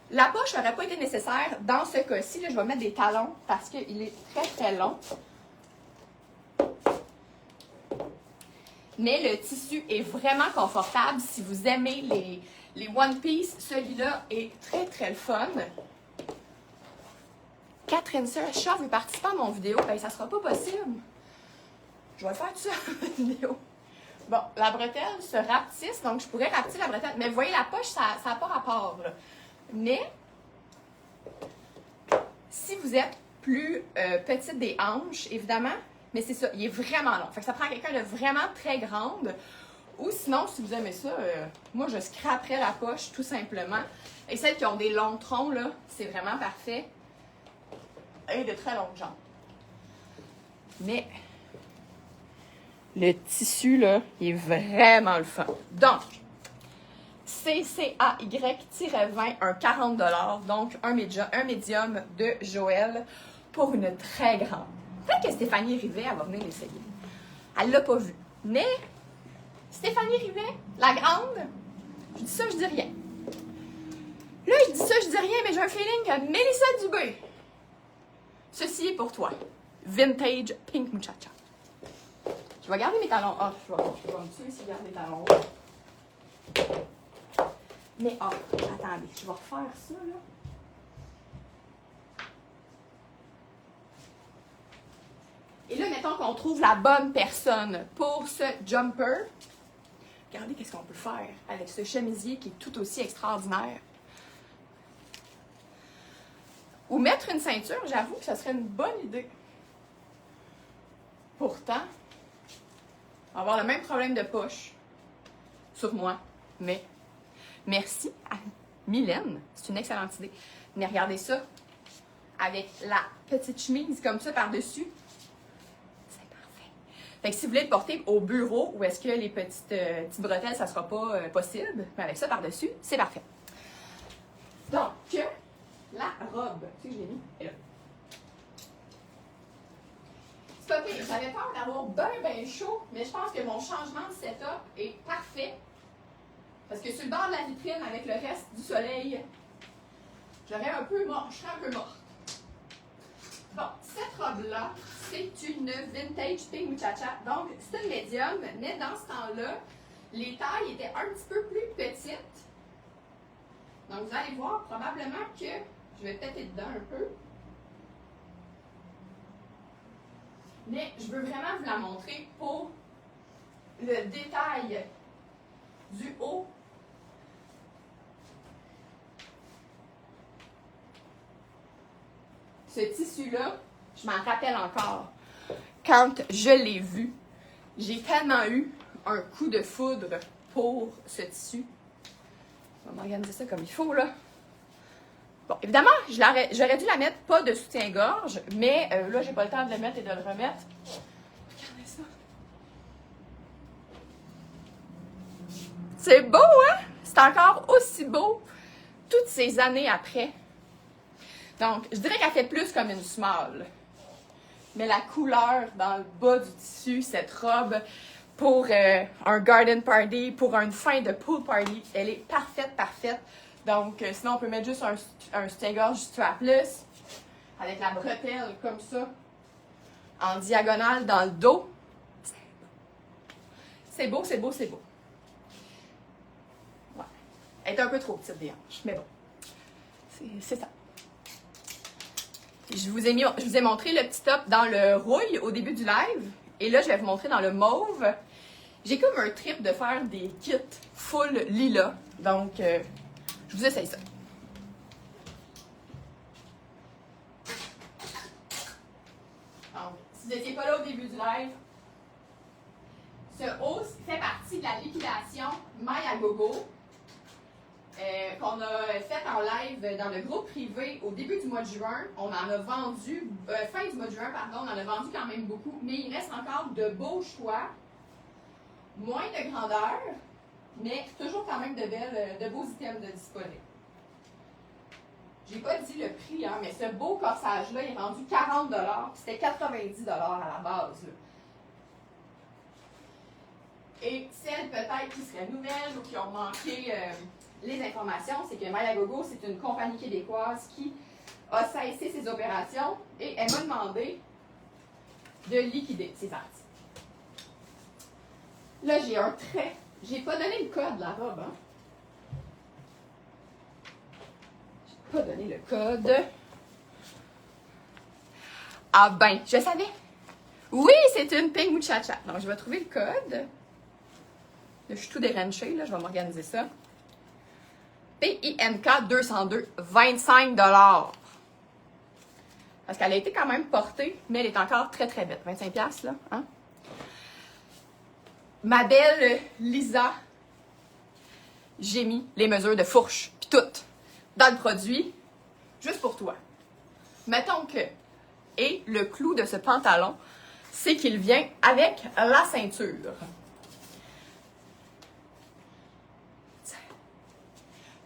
la poche n'aurait pas été nécessaire dans ce cas-ci. Là, je vais mettre des talons parce qu'il est très très long. Mais le tissu est vraiment confortable. Si vous aimez les One Piece, celui-là est très très le fun. Catherine Sir veut participer à mon vidéo. Ben, ça sera pas possible. Je vais faire tout ça en vidéo. Bon, la bretelle se rapetisse, donc je pourrais rapetisser la bretelle. Mais vous voyez, la poche, ça n'a pas rapport. Là. Mais, si vous êtes plus petite des hanches, évidemment, mais c'est ça, il est vraiment long. Fait que ça prend quelqu'un de vraiment très grande. Ou sinon, si vous aimez ça, moi, je scraperais la poche, tout simplement. Et celles qui ont des longs troncs, là, c'est vraiment parfait. Et de très longues jambes. Mais... le tissu, là, il est vraiment le fun. Donc, CCAY-20, un 40 $, donc un médium de Joël pour une très grande. Peut-être que Stéphanie Rivet, elle va venir l'essayer. Elle l'a pas vu. Mais, Stéphanie Rivet, la grande, je dis ça, je dis rien. Là, je dis ça, je dis rien, mais j'ai un feeling que Mélissa Dubé, ceci est pour toi. Vintage Pink Muchacha. Je vais garder mes talons. Ah, je vais me tuer ici, garder mes talons. Mais, attendez, je vais refaire ça, là. Et là, mettons qu'on trouve la bonne personne pour ce jumper. Regardez qu'est-ce qu'on peut faire avec ce chemisier qui est tout aussi extraordinaire. Ou mettre une ceinture, j'avoue que ce serait une bonne idée. Pourtant, on va avoir le même problème de poche sur moi. Mais merci à Mylène, c'est une excellente idée. Mais regardez ça, avec la petite chemise comme ça par-dessus. Fait que si vous voulez le porter au bureau où est-ce que les petites bretelles, ça ne sera pas possible, mais avec ça par-dessus, c'est parfait. Donc, la robe, tu sais que je l'ai mis, elle est là. C'est pas pire, j'avais peur d'avoir bien chaud, mais je pense que mon changement de setup est parfait. Parce que sur le bord de la vitrine, avec le reste du soleil, j'aurais un peu mort, je serais un peu morte. Bon, cette robe-là, c'est une vintage pink muchacha. Donc, c'est une médium, mais dans ce temps-là, les tailles étaient un petit peu plus petites. Donc, vous allez voir probablement que je vais peut-être être dedans un peu. Mais je veux vraiment vous la montrer pour le détail du haut. Ce tissu-là, je m'en rappelle encore. Quand je l'ai vu, j'ai tellement eu un coup de foudre pour ce tissu. On va m'organiser ça comme il faut, là. Bon, évidemment, j'aurais dû la mettre pas de soutien-gorge, mais là, j'ai pas le temps de le mettre et de le remettre. Regardez ça. C'est beau, hein? C'est encore aussi beau toutes ces années après. Donc, je dirais qu'elle fait plus comme une small. Mais la couleur dans le bas du tissu, cette robe, pour un garden party, pour une fin de pool party, elle est parfaite, parfaite. Donc, sinon, on peut mettre juste un soutien-gorge strapless, avec la bretelle comme ça, en diagonale dans le dos. C'est beau, c'est beau, c'est beau. Ouais. Elle est un peu trop petite des hanches, mais bon. C'est ça. Je vous ai montré le petit top dans le rouille au début du live. Et là, je vais vous montrer dans le mauve. J'ai comme un trip de faire des kits full lilas. Donc, je vous essaye ça. Donc, si vous n'étiez pas là au début du live, ce haut fait partie de la liquidation My à Gogo qu'on a fait en live dans le groupe privé au début du mois de juin. On en a vendu, fin du mois de juin, pardon, on en a vendu quand même beaucoup, mais il reste encore de beaux choix, moins de grandeur, mais toujours quand même de beaux items de disponibles. J'ai pas dit le prix, hein, mais ce beau corsage-là est rendu 40 $, c'était 90 $ à la base. Là. Et celles peut-être qui seraient nouvelles ou qui ont manqué les informations, c'est que My à Gogo, c'est une compagnie québécoise qui a cessé ses opérations et elle m'a demandé de liquider ses articles. Là, j'ai un trait. J'ai pas donné le code de la robe, hein. J'ai pas donné le code. Ah ben, je savais. Oui, c'est une pink muchacha. Donc, je vais trouver le code. Là, je suis tout déranchée, là, je vais m'organiser ça. PINK 202, 25 $. Parce qu'elle a été quand même portée, mais elle est encore très très belle. 25 $, là, hein? Ma belle Lisa, j'ai mis les mesures de fourche, puis toutes, dans le produit, juste pour toi. Mettons que, et le clou de ce pantalon, c'est qu'il vient avec la ceinture.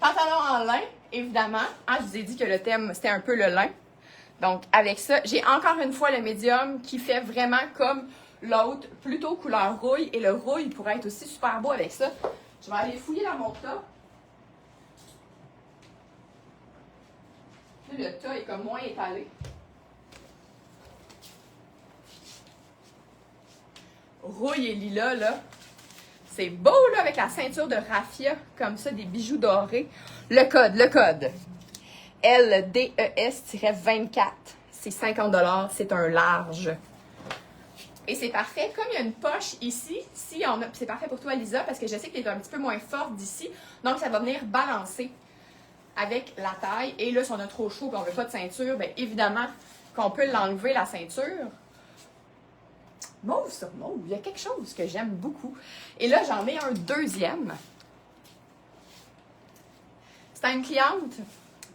Pantalon en lin, évidemment. Ah, je vous ai dit que le thème, c'était un peu le lin. Donc, avec ça, j'ai encore une fois le médium qui fait vraiment comme l'autre, plutôt couleur rouille. Et le rouille pourrait être aussi super beau avec ça. Je vais aller fouiller dans mon tas. Là, le tas est comme moins étalé. Rouille et lilas, là, C'est beau, là, avec la ceinture de raffia, comme ça, des bijoux dorés. Le code. LDES-24. C'est 50 $. C'est un large. Et c'est parfait. Comme il y a une poche ici, c'est parfait pour toi, Lisa, parce que je sais que tu es un petit peu moins forte d'ici. Donc, ça va venir balancer avec la taille. Et là, si on a trop chaud et on ne veut pas de ceinture, bien évidemment qu'on peut l'enlever, la ceinture. Mauve sur mauve, il y a quelque chose que j'aime beaucoup. Et là, j'en ai un deuxième. C'est à une cliente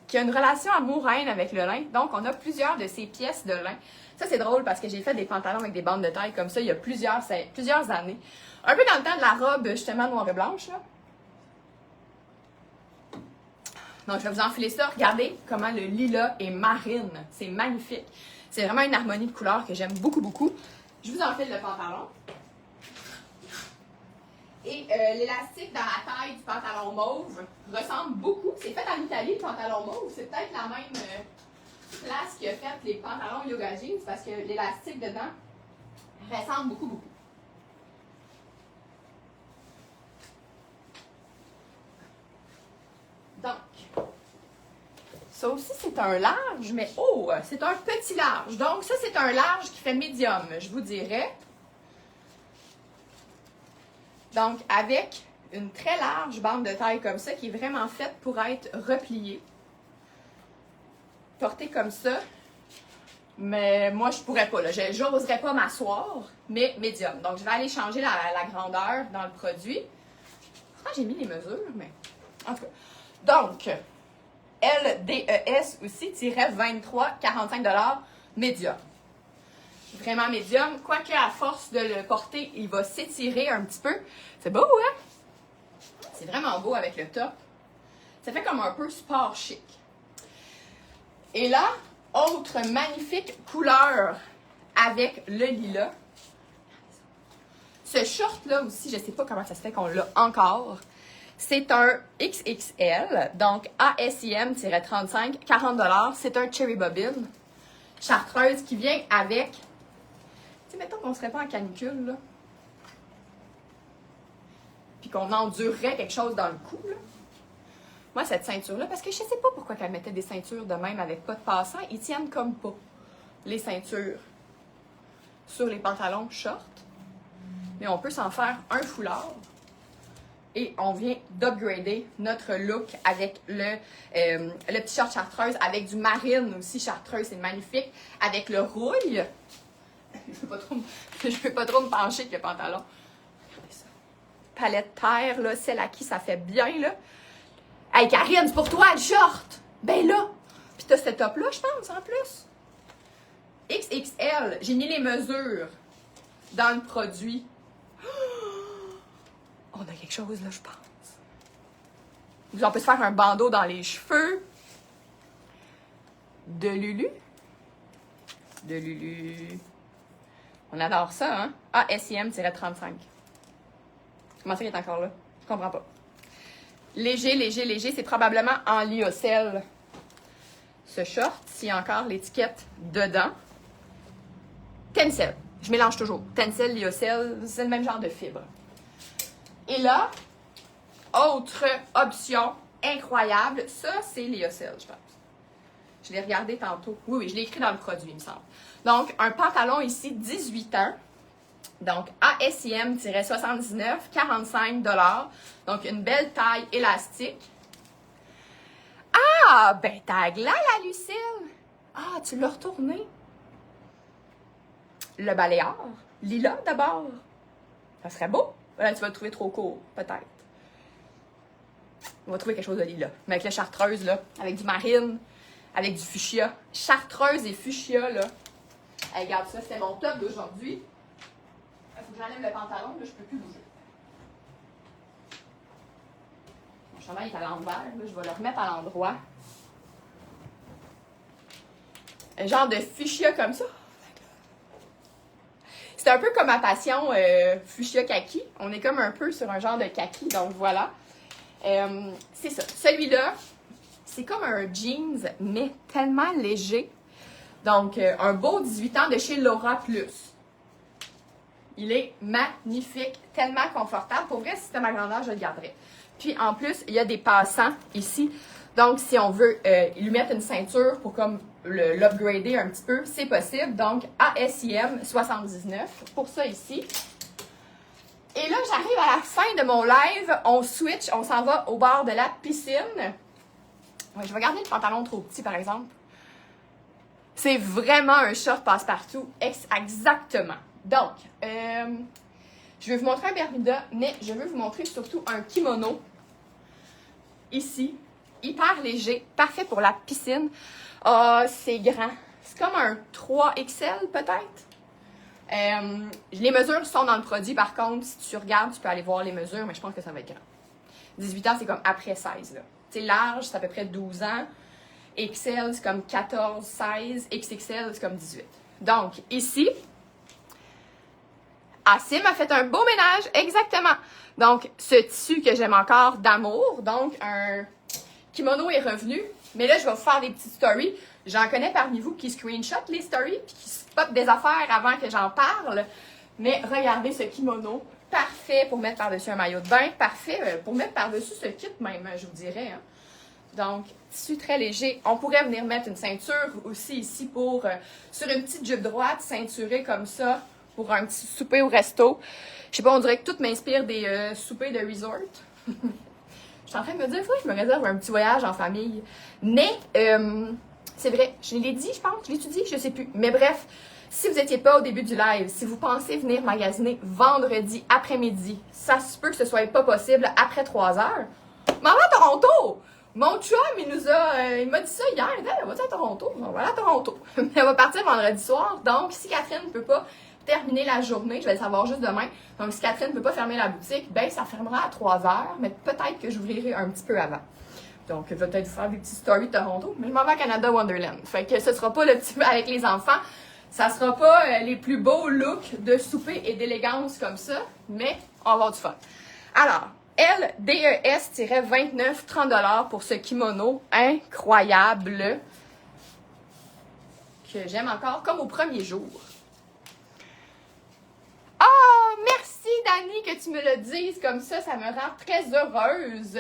qui a une relation amour-haine avec le lin. Donc, on a plusieurs de ces pièces de lin. Ça, c'est drôle parce que j'ai fait des pantalons avec des bandes de taille comme ça il y a plusieurs années. Un peu dans le temps de la robe, justement, noire et blanche, là. Donc, je vais vous enfiler ça. Regardez comment le lilas est marine. C'est magnifique. C'est vraiment une harmonie de couleurs que j'aime beaucoup, beaucoup. Je vous enfile le pantalon. Et l'élastique dans la taille du pantalon mauve ressemble beaucoup. C'est fait en Italie, le pantalon mauve. C'est peut-être la même place qui a fait les pantalons yoga jeans parce que l'élastique dedans ressemble beaucoup, beaucoup. Donc, ça aussi, c'est un large, mais oh, c'est un petit large. Donc, ça, c'est un large qui fait médium, je vous dirais. Donc, avec une très large bande de taille comme ça, qui est vraiment faite pour être repliée. Portée comme ça. Mais moi, je pourrais pas. Je n'oserais pas m'asseoir, mais médium. Donc, je vais aller changer la grandeur dans le produit. Ah, j'ai mis les mesures, mais en tout cas. Donc, LDES aussi, tiret 23,45 $, médium. Vraiment médium. Quoique, à force de le porter, il va s'étirer un petit peu. C'est beau, hein? C'est vraiment beau avec le top. Ça fait comme un peu sport chic. Et là, autre magnifique couleur avec le lilas. Ce short-là aussi, je ne sais pas comment ça se fait qu'on l'a encore. C'est un XXL, donc ASIM-35, 40 $. C'est un cherry bobine chartreuse qui vient avec... Tu sais, mettons qu'on ne serait pas en canicule, là. Puis qu'on endurerait quelque chose dans le cou, là. Moi, cette ceinture-là, parce que je ne sais pas pourquoi qu'elle mettait des ceintures de même avec pas de passant, ils tiennent comme pas, les ceintures, sur les pantalons short. Mais on peut s'en faire un foulard. Et on vient d'upgrader notre look avec le petit short chartreuse, avec du marine aussi chartreuse, c'est magnifique. Avec le rouille. Je ne veux pas trop me pencher avec le pantalon. Regardez ça. Palette terre, là, celle à qui ça fait bien, là. Hey, Karine, c'est pour toi, le short! Ben là! Puis t'as ce top-là, je pense, en plus. XXL, j'ai mis les mesures dans le produit. On a quelque chose, là, je pense. On peut se faire un bandeau dans les cheveux. De Lulu. On adore ça, hein? Ah, SIM-35. Comment ça, il est encore là? Je comprends pas. Léger. C'est probablement en lyocell. Ce short, s'il y a encore l'étiquette dedans. Tencel. Je mélange toujours. Tencel, lyocell, c'est le même genre de fibre. Et là, autre option incroyable. Ça, c'est lyocell, je pense. Je l'ai regardé tantôt. Oui, je l'ai écrit dans le produit, il me semble. Donc, un pantalon ici, 18 ans. Donc, ASIM-79, 45 $. Donc, une belle taille élastique. Ah, ben, tag là, la Lucille. Ah, tu l'as retourné. Le balayeur. Lilas, d'abord. Ça serait beau. Là, tu vas le trouver trop court, peut-être. On va trouver quelque chose de lilas. Mais avec la chartreuse, là, avec du marine, avec du fuchsia. Chartreuse et fuchsia, là. Hey, regarde ça, c'était mon top d'aujourd'hui. Il faut que j'enlève le pantalon, là, je peux plus bouger. Mon chandail est à l'envers, là, je vais le remettre à l'endroit. Un genre de fuchsia comme ça. C'est un peu comme ma passion fuchsia kaki. On est comme un peu sur un genre de kaki, donc voilà. C'est ça. Celui-là, c'est comme un jeans, mais tellement léger. Donc, un beau 18 ans de chez Laura Plus. Il est magnifique, tellement confortable. Pour vrai, si c'était ma grandeur, je le garderais. Puis en plus, il y a des passants ici. Donc, si on veut lui mettre une ceinture pour comme l'upgrader un petit peu, c'est possible. Donc, ASIM 79 pour ça ici. Et là, j'arrive à la fin de mon live. On switch, on s'en va au bord de la piscine. Ouais, je vais garder le pantalon trop petit, par exemple. C'est vraiment un short passe-partout. Exactement. Donc, je vais vous montrer un Bermuda, mais je veux vous montrer surtout un kimono. Ici. Hyper léger. Parfait pour la piscine. Ah, c'est grand. C'est comme un 3XL, peut-être. Les mesures sont dans le produit, par contre. Si tu regardes, tu peux aller voir les mesures, mais je pense que ça va être grand. 18 ans, c'est comme après 16, là. Tu sais, large, c'est à peu près 12 ans. XL, c'est comme 14, 16. XXL, c'est comme 18. Donc, ici, Assim m'a fait un beau ménage, exactement. Donc, ce tissu que j'aime encore d'amour, donc un kimono est revenu. Mais là, je vais vous faire des petites stories. J'en connais parmi vous qui screenshot les stories puis qui spot des affaires avant que j'en parle. Mais regardez ce kimono. Parfait pour mettre par-dessus un maillot de bain. Parfait pour mettre par-dessus ce kit même, je vous dirais. Hein. Donc, tissu très léger. On pourrait venir mettre une ceinture aussi ici pour, sur une petite jupe droite, ceinturée comme ça, pour un petit souper au resto. Je sais pas, on dirait que tout m'inspire des soupers de resort. Je suis en train de me dire, il faut que je me réserve un petit voyage en famille. Mais, c'est vrai, je l'ai dit, je pense, je l'ai dit, je sais plus. Mais bref, si vous n'étiez pas au début du live, si vous pensez venir magasiner vendredi après-midi, ça se peut que ce soit pas possible après 3 heures. Maman à Toronto! Mon chum, il m'a dit ça hier, il dit, on va à Toronto? On va aller à Toronto. Mais on va partir vendredi soir, donc si Catherine ne peut pas terminer la journée, je vais le savoir juste demain, donc si Catherine ne peut pas fermer la boutique, ben ça fermera à 3 heures, mais peut-être que j'ouvrirai un petit peu avant. Donc, je vais peut-être vous faire des petites stories de Toronto, mais je m'en vais à Canada Wonderland. Fait que ce sera pas le petit avec les enfants, ça sera pas les plus beaux looks de souper et d'élégance comme ça, mais on va avoir du fun. Alors, LDES-29, 30$ pour ce kimono incroyable que j'aime encore comme au premier jour. Oh, merci Dani que tu me le dises comme ça me rend très heureuse.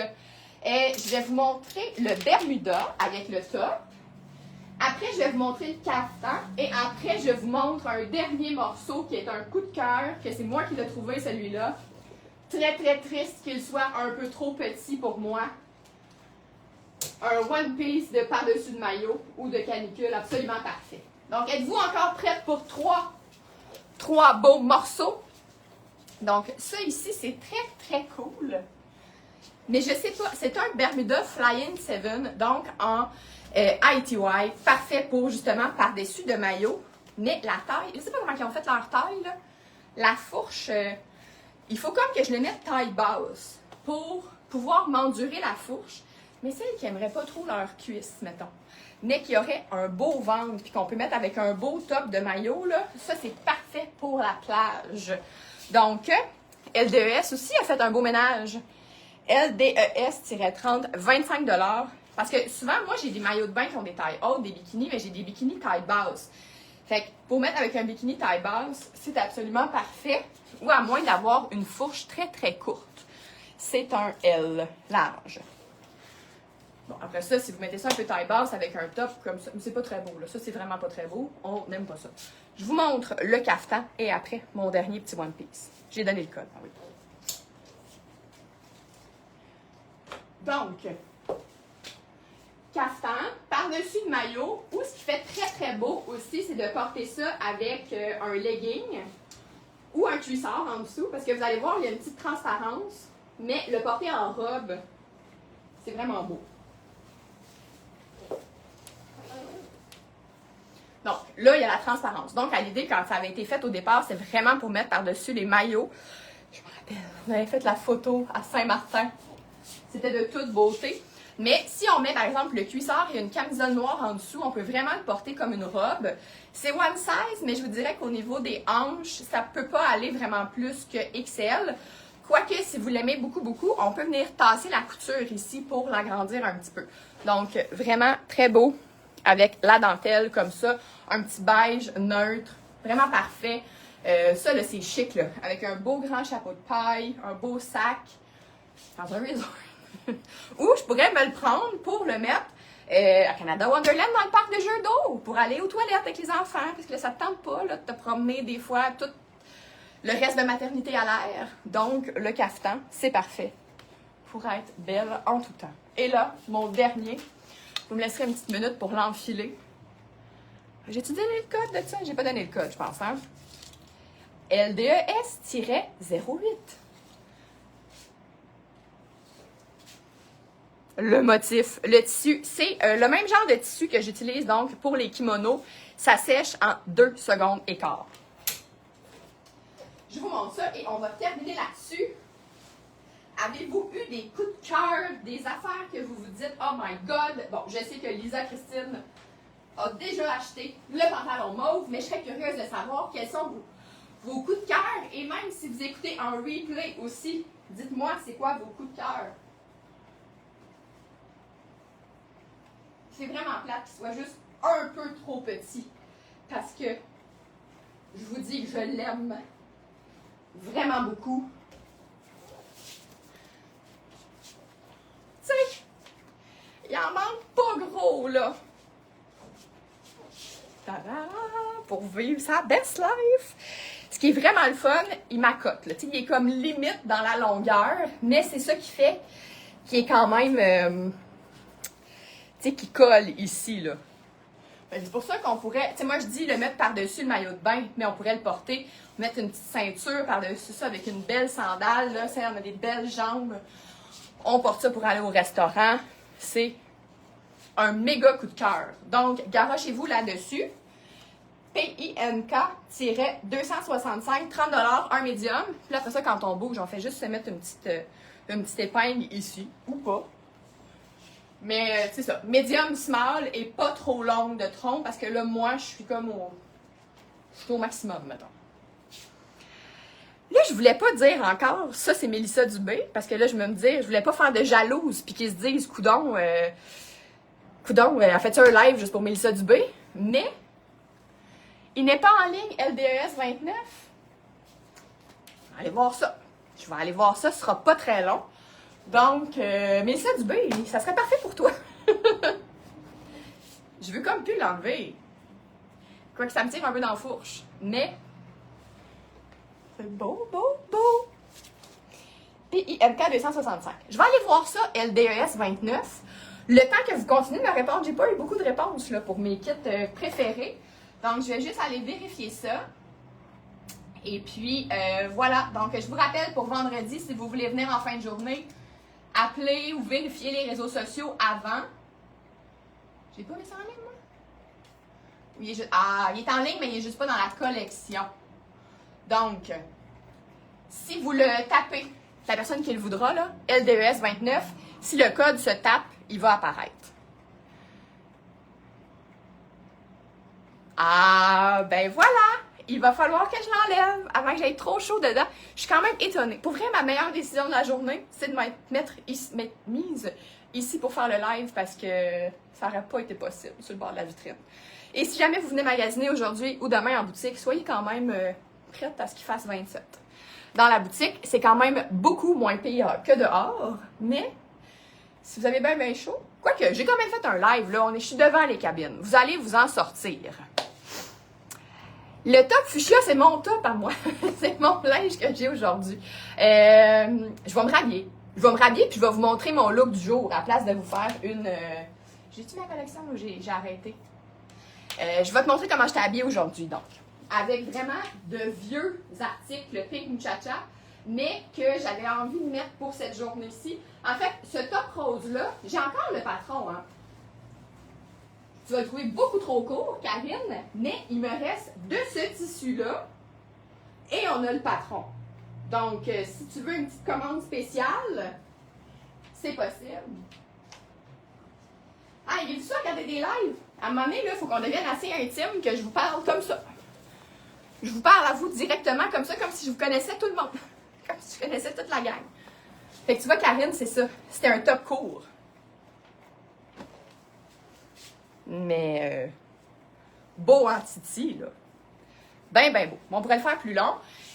Et je vais vous montrer le Bermuda avec le top. Après, je vais vous montrer le caftan. Et après, je vous montre un dernier morceau qui est un coup de cœur, que c'est moi qui l'ai trouvé celui-là. Très, très triste qu'il soit un peu trop petit pour moi. Un One Piece de par-dessus de maillot ou de canicule absolument parfait. Donc, êtes-vous encore prête pour trois beaux morceaux? Donc, ça ici, c'est très, très cool. Mais je sais pas, c'est un Bermuda Fly-In 7, donc en ITY, parfait pour justement par-dessus de maillot. Mais la taille, je sais pas comment ils ont fait leur taille, là. La fourche, il faut comme que je les mette taille basse pour pouvoir m'endurer la fourche. Mais celles qui n'aimeraient pas trop leur cuisse, mettons, mais qui auraient un beau ventre, puis qu'on peut mettre avec un beau top de maillot, là, ça c'est parfait pour la plage. Donc, LDES aussi a fait un beau ménage. LDES-30, 25$. Parce que souvent, moi, j'ai des maillots de bain qui ont des tailles hautes, des bikinis, mais j'ai des bikinis taille basse. Fait que pour mettre avec un bikini taille basse, c'est absolument parfait. Ou à moins d'avoir une fourche très, très courte. C'est un L large. Bon, après ça, si vous mettez ça un peu taille basse avec un top comme ça, c'est pas très beau, là. Ça, c'est vraiment pas très beau. On n'aime pas ça. Je vous montre le caftan et après, mon dernier petit One Piece. J'ai donné le code. Ah oui. Donc, caftan, par-dessus le maillot, ou ce qui fait très très beau aussi, c'est de porter ça avec un legging ou un cuissard en dessous, parce que vous allez voir, il y a une petite transparence, mais le porter en robe, c'est vraiment beau. Donc, là, il y a la transparence. Donc, à l'idée, quand ça avait été fait au départ, c'est vraiment pour mettre par-dessus les maillots. Je me rappelle, on avait fait la photo à Saint-Martin. C'était de toute beauté. Mais si on met, par exemple, le cuissard et une camisole noire en dessous, on peut vraiment le porter comme une robe. C'est one size, mais je vous dirais qu'au niveau des hanches, ça ne peut pas aller vraiment plus que XL. Quoique, si vous l'aimez beaucoup, beaucoup, on peut venir tasser la couture ici pour l'agrandir un petit peu. Donc, vraiment très beau avec la dentelle comme ça. Un petit beige neutre, vraiment parfait. Ça, là, c'est chic, là. Avec un beau grand chapeau de paille, un beau sac. Dans un resort. Ou je pourrais me le prendre pour le mettre à Canada Wonderland dans le parc de jeux d'eau. Pour aller aux toilettes avec les enfants. Parce que là, ça te tente pas, là, de te promener des fois tout le reste de maternité à l'air. Donc, le cafetan, c'est parfait. Pour être belle en tout temps. Et là, mon dernier. Vous me laisserez une petite minute pour l'enfiler. J'ai-tu donné le code de ça? J'ai pas donné le code, je pense, hein? LDES-08. Le motif, le tissu, c'est le même genre de tissu que j'utilise donc pour les kimonos. Ça sèche en 2 secondes et quart. Je vous montre ça et on va terminer là-dessus. Avez-vous eu des coups de cœur, des affaires que vous vous dites « Oh my God! » Bon, je sais que Lisa Christine a déjà acheté le pantalon mauve, mais je serais curieuse de savoir quels sont vos coups de cœur. Et même si vous écoutez en replay aussi, dites-moi c'est quoi vos coups de cœur. C'est vraiment plate qu'il soit juste un peu trop petit. Parce que je vous dis que je l'aime vraiment beaucoup. Tu sais, il en manque pas gros, là. Tada! Pour vivre sa best life. Ce qui est vraiment le fun, il m'accote. Il est comme limite dans la longueur, mais c'est ça qui fait qu'il est quand même... tu sais, qui colle ici, là. C'est pour ça qu'on pourrait... Tu sais, moi, je dis le mettre par-dessus le maillot de bain, mais on pourrait le porter, mettre une petite ceinture par-dessus ça avec une belle sandale, là. Ça, on a des belles jambes. On porte ça pour aller au restaurant. C'est un méga coup de cœur. Donc, garochez-vous là-dessus. PINK-265, 30$, un médium. Puis après ça, quand on bouge, on fait juste se mettre une petite épingle ici, ou pas. Mais c'est ça, médium small et pas trop longue de tronc, parce que là, moi, je suis comme je suis au maximum, mettons. Là, je voulais pas dire encore, ça c'est Mélissa Dubé, parce que là, je me dis, je voulais pas faire de jalouse, puis qu'ils se disent, coudon, elle fait un live juste pour Mélissa Dubé, mais il n'est pas en ligne LDES 29. Allez voir ça. Je vais aller voir ça, ce sera pas très long. Donc, Mélissa Dubé, ça serait parfait pour toi. Je veux comme plus l'enlever. Quoique ça me tire un peu dans la fourche. Mais, c'est beau, beau, beau. PINK 265. Je vais aller voir ça, LDES 29. Le temps que vous continuez de me répondre, j'ai pas eu beaucoup de réponses là, pour mes kits préférés. Donc, je vais juste aller vérifier ça. Et puis, voilà. Donc, je vous rappelle pour vendredi, si vous voulez venir en fin de journée, appelez ou vérifiez les réseaux sociaux avant. J'ai pas mis ça en ligne, moi? Il est en ligne, mais il est juste pas dans la collection. Donc, si vous le tapez, la personne qui le voudra, là, LDES 29, si le code se tape, il va apparaître. Ah, ben voilà! Il va falloir que je l'enlève avant que j'aille trop chaud dedans. Je suis quand même étonnée. Pour vrai, ma meilleure décision de la journée, c'est de m'être mise ici pour faire le live parce que ça n'aurait pas été possible sur le bord de la vitrine. Et si jamais vous venez magasiner aujourd'hui ou demain en boutique, soyez quand même prête à ce qu'il fasse 27. Dans la boutique, c'est quand même beaucoup moins pire que dehors, mais si vous avez bien chaud, quoique j'ai quand même fait un live, là, je suis devant les cabines. Vous allez vous en sortir. Le top fuchsia, c'est mon top à moi. C'est mon linge que j'ai aujourd'hui. Je vais me rhabiller. Je vais me rhabiller puis je vais vous montrer mon look du jour à la place de vous faire une... J'ai-tu ma collection ou j'ai arrêté? Je vais te montrer comment j'étais habillée aujourd'hui, donc. Avec vraiment de vieux articles Pink Muchacha, mais que j'avais envie de mettre pour cette journée-ci. En fait, ce top rose-là, j'ai encore le patron, hein. Tu vas le trouver beaucoup trop court, Karine, mais il me reste de ce tissu-là et on a le patron. Donc, si tu veux une petite commande spéciale, c'est possible. Ah, il y a vu ça, regarder des lives. À un moment donné, il faut qu'on devienne assez intime que je vous parle comme ça. Je vous parle à vous directement comme ça, comme si je vous connaissais tout le monde. Comme si je connaissais toute la gang. Fait que tu vois, Karine, c'est ça. C'était un top court. Mais beau en titi, là. ben beau. On pourrait le faire plus long.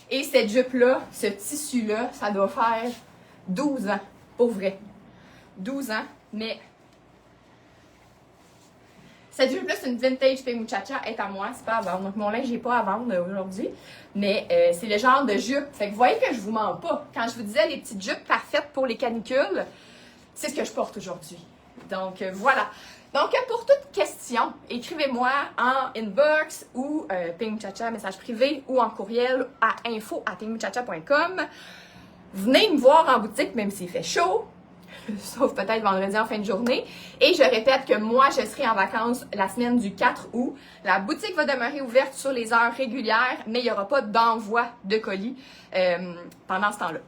Et cette jupe-là, ce tissu-là, ça doit faire 12 ans. Pour vrai. 12 ans. Mais cette jupe-là, c'est une vintage Pink Muchacha. Elle est à moi, c'est pas à vendre. Donc mon linge n'est pas à vendre aujourd'hui. Mais c'est le genre de jupe. Fait que vous voyez que je vous mens pas. Quand je vous disais les petites jupes parfaites pour les canicules, c'est ce que je porte aujourd'hui. Donc voilà. Donc pour toute question, écrivez-moi en inbox ou Pink Muchacha, message privé ou en courriel à info@pinkmuchacha.com. Venez me voir en boutique même s'il fait chaud. Sauf peut-être vendredi en fin de journée. Et je répète que moi, je serai en vacances la semaine du 4 août. La boutique va demeurer ouverte sur les heures régulières, mais il n'y aura pas d'envoi de colis pendant ce temps-là.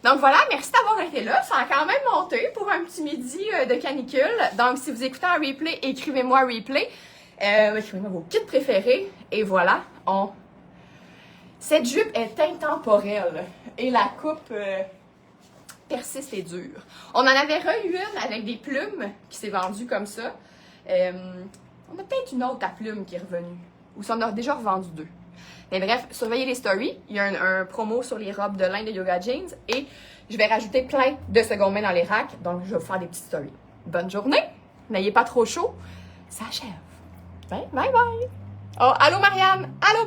Donc voilà, merci d'avoir été là. Ça a quand même monté pour un petit midi de canicule. Donc si vous écoutez un replay, écrivez-moi replay. Écrivez-moi vos kits préférés. Et voilà, cette jupe est intemporelle. Et la coupe persiste et dure. On en avait eu une avec des plumes qui s'est vendue comme ça. On a peut-être une autre à plumes qui est revenue. Ou ça, on a déjà revendu 2. Mais bref, surveillez les stories. Il y a un promo sur les robes de lin de Yoga Jeans. Et je vais rajouter plein de secondes mains dans les racks. Donc, je vais vous faire des petites stories. Bonne journée. N'ayez pas trop chaud. Ça achève. Bye bye. Oh, allô Marianne. Allô.